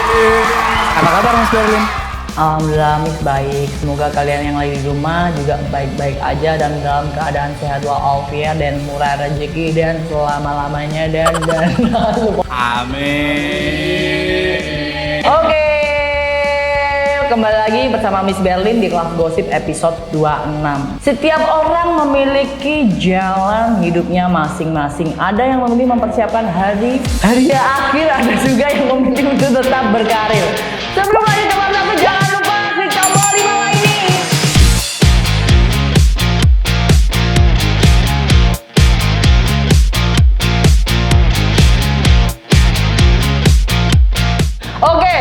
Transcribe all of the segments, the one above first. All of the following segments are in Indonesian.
Apa kabar Mas Berlin? Alhamdulillah Miss baik. Semoga kalian yang lagi di rumah juga baik-baik aja dan dalam keadaan sehat walafiat dan murah rezeki dan selama-lamanya dan Amin. Oke, kembali lagi bersama Miss Berlin di Kelas Gosip episode 26. Setiap orang memiliki jalan hidupnya masing-masing. Ada yang memilih mempersiapkan hari akhir, ada juga yang memilih untuk tetap berkarir. Sebelum lanjut ke part 1, jangan lupa klik tombol di bawah ini. Oke,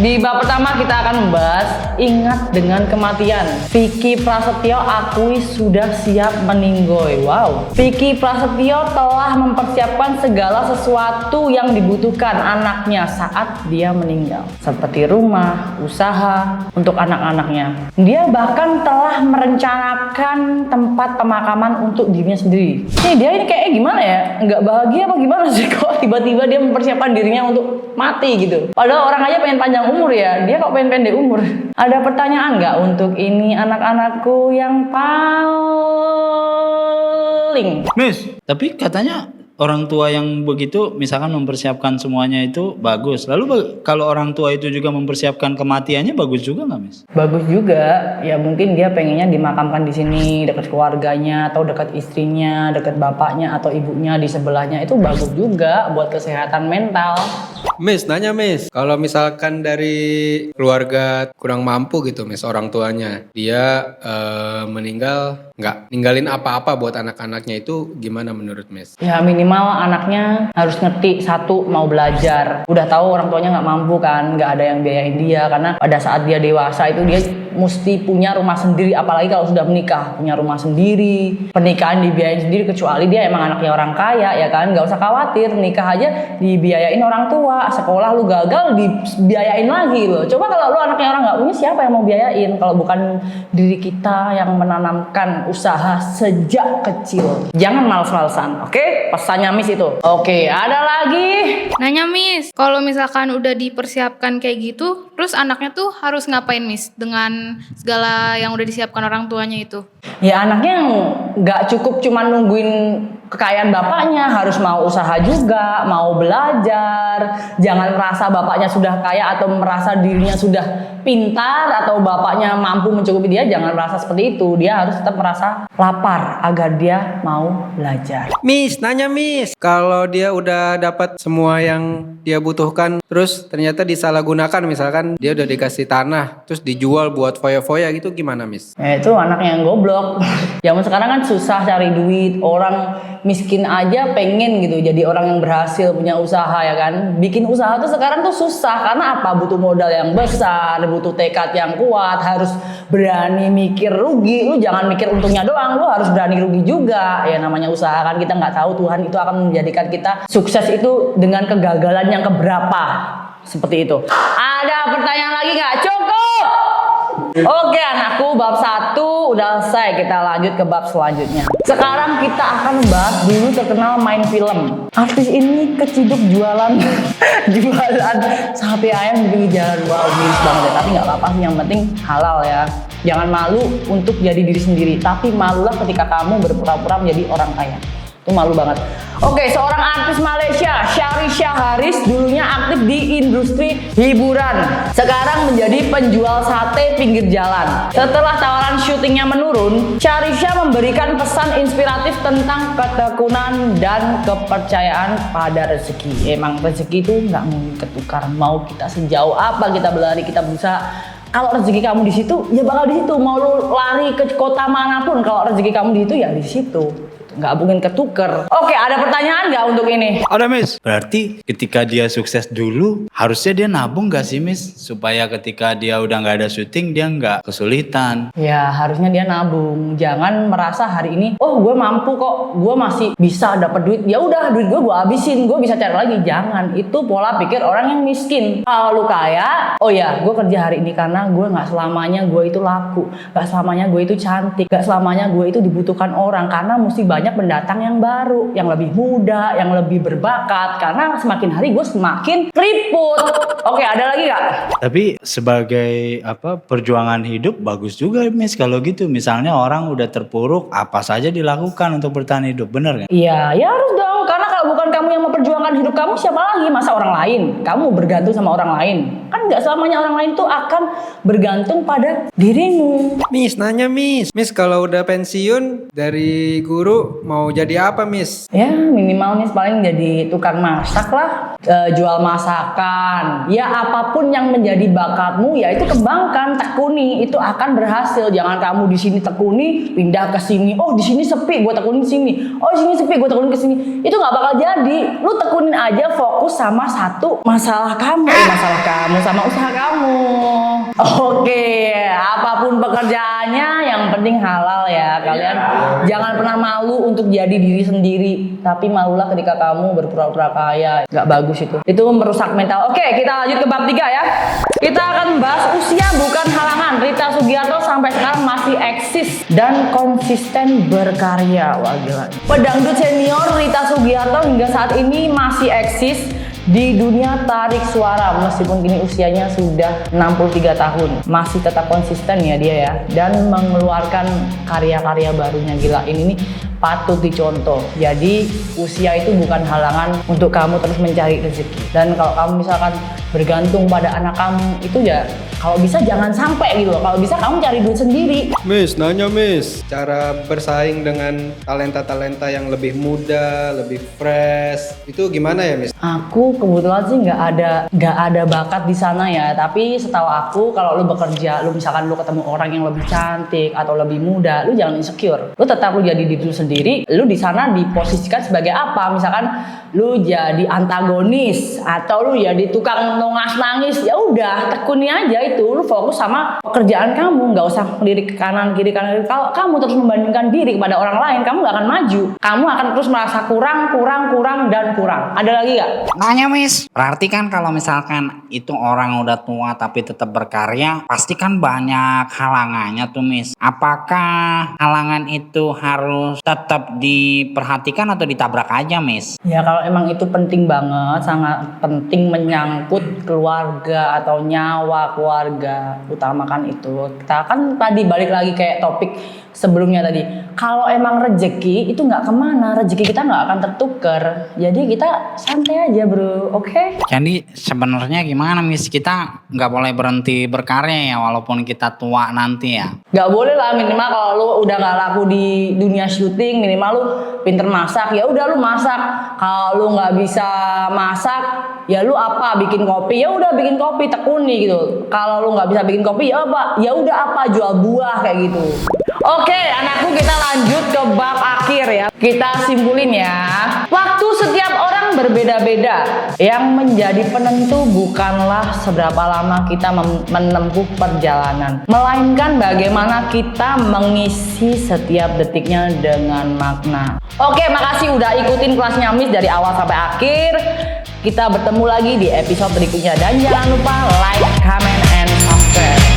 di bab pertama kita akan membahas ingat dengan kematian. Vicky Prasetyo akui sudah siap meninggoy. Wow. Vicky Prasetyo telah mempersiapkan segala sesuatu yang dibutuhkan anaknya saat dia meninggal, seperti rumah, usaha untuk anak-anaknya. Dia bahkan telah merencanakan tempat pemakaman untuk dirinya sendiri. Dia ini kayaknya gimana ya? Nggak bahagia apa gimana sih kok tiba-tiba dia mempersiapkan dirinya untuk mati gitu. Padahal orang aja pengen panjang umur ya, dia kok pengen pendek umur. Ada pertanyaan nggak untuk ini anak-anakku yang paling? Miss, tapi katanya orang tua yang begitu misalkan mempersiapkan semuanya itu bagus. Lalu kalau orang tua itu juga mempersiapkan kematiannya bagus juga nggak, Miss? Bagus juga. Ya mungkin dia pengennya dimakamkan di sini dekat keluarganya atau dekat istrinya, dekat bapaknya atau ibunya di sebelahnya. Itu bagus juga buat kesehatan mental. Miss, nanya Miss, kalau misalkan dari keluarga kurang mampu gitu Miss, orang tuanya, dia meninggal nggak ninggalin apa-apa buat anak-anaknya, itu gimana menurut Miss? Ya minimal anaknya harus ngerti, satu, mau belajar. Udah tahu orang tuanya nggak mampu kan, nggak ada yang biayain dia, karena pada saat dia dewasa itu dia mesti punya rumah sendiri, apalagi kalau sudah menikah, punya rumah sendiri, pernikahan dibiayain sendiri, kecuali dia emang anaknya orang kaya ya kan, nggak usah khawatir, nikah aja dibiayain orang tua, sekolah lu gagal dibiayain lagi loh. Coba kalau lu anaknya orang nggak punya, siapa yang mau biayain kalau bukan diri kita yang menanamkan usaha sejak kecil. Jangan males-malesan, oke? Pesannya Miss itu. Oke, ada lagi? Nanya Miss, kalau misalkan udah dipersiapkan kayak gitu, terus anaknya tuh harus ngapain Miss dengan segala yang udah disiapkan orang tuanya itu? Ya anaknya nggak cukup cuma nungguin kekayaan bapaknya, harus mau usaha juga, mau belajar. Jangan merasa bapaknya sudah kaya atau merasa dirinya sudah pintar atau bapaknya mampu mencukupi dia, jangan merasa seperti itu. Dia harus tetap merasa lapar agar dia mau belajar. Miss, nanya Miss, kalau dia udah dapat semua yang dia butuhkan, terus ternyata disalahgunakan, misalkan dia udah dikasih tanah, terus dijual buat foya-foya gitu, gimana Miss? Ya itu anaknya yang goblok. Zaman sekarang kan susah cari duit, orang miskin aja pengen gitu jadi orang yang berhasil punya usaha ya kan. Bikin usaha tuh sekarang tuh susah karena apa? Butuh modal yang besar, butuh tekad yang kuat, harus berani mikir rugi. Lu jangan mikir untungnya doang, lu harus berani rugi juga. Ya namanya usaha kan, kita nggak tahu Tuhan itu akan menjadikan kita sukses itu dengan kegagalan yang keberapa. Seperti itu. Ada pertanyaan lagi nggak? Cukup. Oke anakku, bab 1 udah selesai, kita lanjut ke bab selanjutnya. Sekarang kita akan bahas dulu terkenal main film. Artis ini keciduk jualan sate ayam di pinggir jalan. Wow, miris banget ya, tapi nggak apa-apa sih, yang penting halal ya. Jangan malu untuk jadi diri sendiri, tapi malulah ketika kamu berpura-pura menjadi orang kaya. Itu malu banget. Oke, seorang artis Malaysia, Sharisha Haris, dulunya aktif di industri hiburan. Sekarang menjadi penjual sate pinggir jalan. Setelah tawaran syutingnya menurun, Sharisha memberikan pesan inspiratif tentang ketekunan dan kepercayaan pada rezeki. Emang rezeki itu nggak mungkin ketukar. Mau kita sejauh apa kita berlari, kita bisa. Kalau rezeki kamu di situ, ya bakal di situ. Mau lu lari ke kota manapun, kalau rezeki kamu di situ, ya di situ. Nggak mungkin ketuker. Oke, ada pertanyaan nggak untuk ini? Ada Miss. Berarti ketika dia sukses dulu, harusnya dia nabung nggak sih Miss? Supaya ketika dia udah nggak ada syuting, dia nggak kesulitan. Ya harusnya dia nabung. Jangan merasa hari ini, oh gue mampu kok, gue masih bisa dapat duit. Ya udah duit gue habisin, gue bisa cari lagi. Jangan, itu pola pikir orang yang miskin. Kalau lu kaya, oh ya gue kerja hari ini karena gue nggak selamanya gue itu laku, nggak selamanya gue itu cantik, nggak selamanya gue itu dibutuhkan orang, karena mesti banyak banyak pendatang yang baru, yang lebih muda, yang lebih berbakat. Karena semakin hari gue semakin keriput. Oke, ada lagi gak? Tapi sebagai perjuangan hidup bagus juga Miss kalau gitu. Misalnya orang udah terpuruk, apa saja dilakukan untuk bertahan hidup, bener kan? Iya, ya harus dong. Karena kalau bukan kamu yang memperjuangkan hidup kamu, siapa lagi? Masa orang lain? Kamu bergantung sama orang lain. Kan gak selamanya orang lain tuh akan bergantung pada dirimu. Miss, nanya Miss. Miss kalau udah pensiun dari guru mau jadi apa Miss? Ya minimal nih paling jadi tukang masak lah, jual masakan. Ya apapun yang menjadi bakatmu ya itu kembangkan, tekuni, itu akan berhasil. Jangan kamu di sini tekuni, pindah ke sini. Oh di sini sepi, gue tekunin sini. Oh di sini sepi, gue tekunin ke sini. Itu nggak bakal jadi. Lu tekunin aja, fokus sama satu masalah kamu, sama usaha kamu. Oke, apapun pekerjaannya, yang penting halal ya. Kalian jangan pernah malu untuk jadi diri sendiri. Tapi malulah ketika kamu berpura-pura kaya. Gak bagus itu. Itu merusak mental. Oke, kita lanjut ke bab 3 ya. Kita akan bahas usia bukan halangan. Rita Sugiarto sampai sekarang masih eksis dan konsisten berkarya. Wah gila. Pedangdut senior Rita Sugiarto hingga saat ini masih eksis di dunia tarik suara, meskipun kini usianya sudah 63 tahun, masih tetap konsisten ya dia ya, dan mengeluarkan karya-karya barunya. Gila, ini nih patut dicontoh. Jadi usia itu bukan halangan untuk kamu terus mencari rezeki. Dan kalau kamu misalkan bergantung pada anak kamu, itu ya kalau bisa jangan sampai gitu loh. Kalau bisa kamu cari duit sendiri. Miss, nanya Miss, cara bersaing dengan talenta-talenta yang lebih muda, lebih fresh, itu gimana ya Miss? Aku kebetulan sih nggak ada bakat di sana ya. Tapi setahu aku kalau lu bekerja, lu misalkan lu ketemu orang yang lebih cantik atau lebih muda, lu jangan insecure. Lu tetap lu jadi diri lu sendiri. Lu di sana diposisikan sebagai apa? Misalkan lu jadi antagonis atau lu jadi tukang nongas nangis, ya udah tekuni aja itu. Lu fokus sama pekerjaan kamu, nggak usah lirik ke kanan kiri kanan kiri. Kalau kamu terus membandingkan diri kepada orang lain, kamu nggak akan maju. Kamu akan terus merasa kurang dan kurang. Ada lagi nggak? Nanya Miss, berarti kan kalau misalkan itu orang udah tua tapi tetap berkarya, pasti kan banyak halangannya tuh Miss. Apakah halangan itu harus tetap diperhatikan atau ditabrak aja Miss? Ya kalau emang itu penting banget, sangat penting, menyangkut keluarga atau nyawa keluarga, utamakan itu. Kita kan tadi balik lagi kayak topik sebelumnya tadi. Kalau emang rezeki itu nggak kemana, rezeki kita nggak akan tertukar. Jadi kita santai aja bro, oke? Jadi sebenarnya gimana Miss, kita nggak boleh berhenti berkarya ya walaupun kita tua nanti ya? Nggak boleh lah, minimal kalau lu udah nggak laku di dunia syuting, minimal lu pinter masak, ya udah lu masak. Kalau lu nggak bisa masak, ya lu apa, bikin kopi, ya udah bikin kopi, tekuni gitu. Kalau lu nggak bisa bikin kopi, ya apa, ya udah apa, jual buah kayak gitu. Oke, anakku, kita lanjut ke bab akhir ya. Kita simpulin ya. Waktu setiap orang berbeda-beda. Yang menjadi penentu bukanlah seberapa lama kita menempuh perjalanan, melainkan bagaimana kita mengisi setiap detiknya dengan makna. Oke, makasih udah ikutin kelasnya Miss dari awal sampai akhir. Kita bertemu lagi di episode berikutnya. Dan jangan lupa like, comment, and subscribe.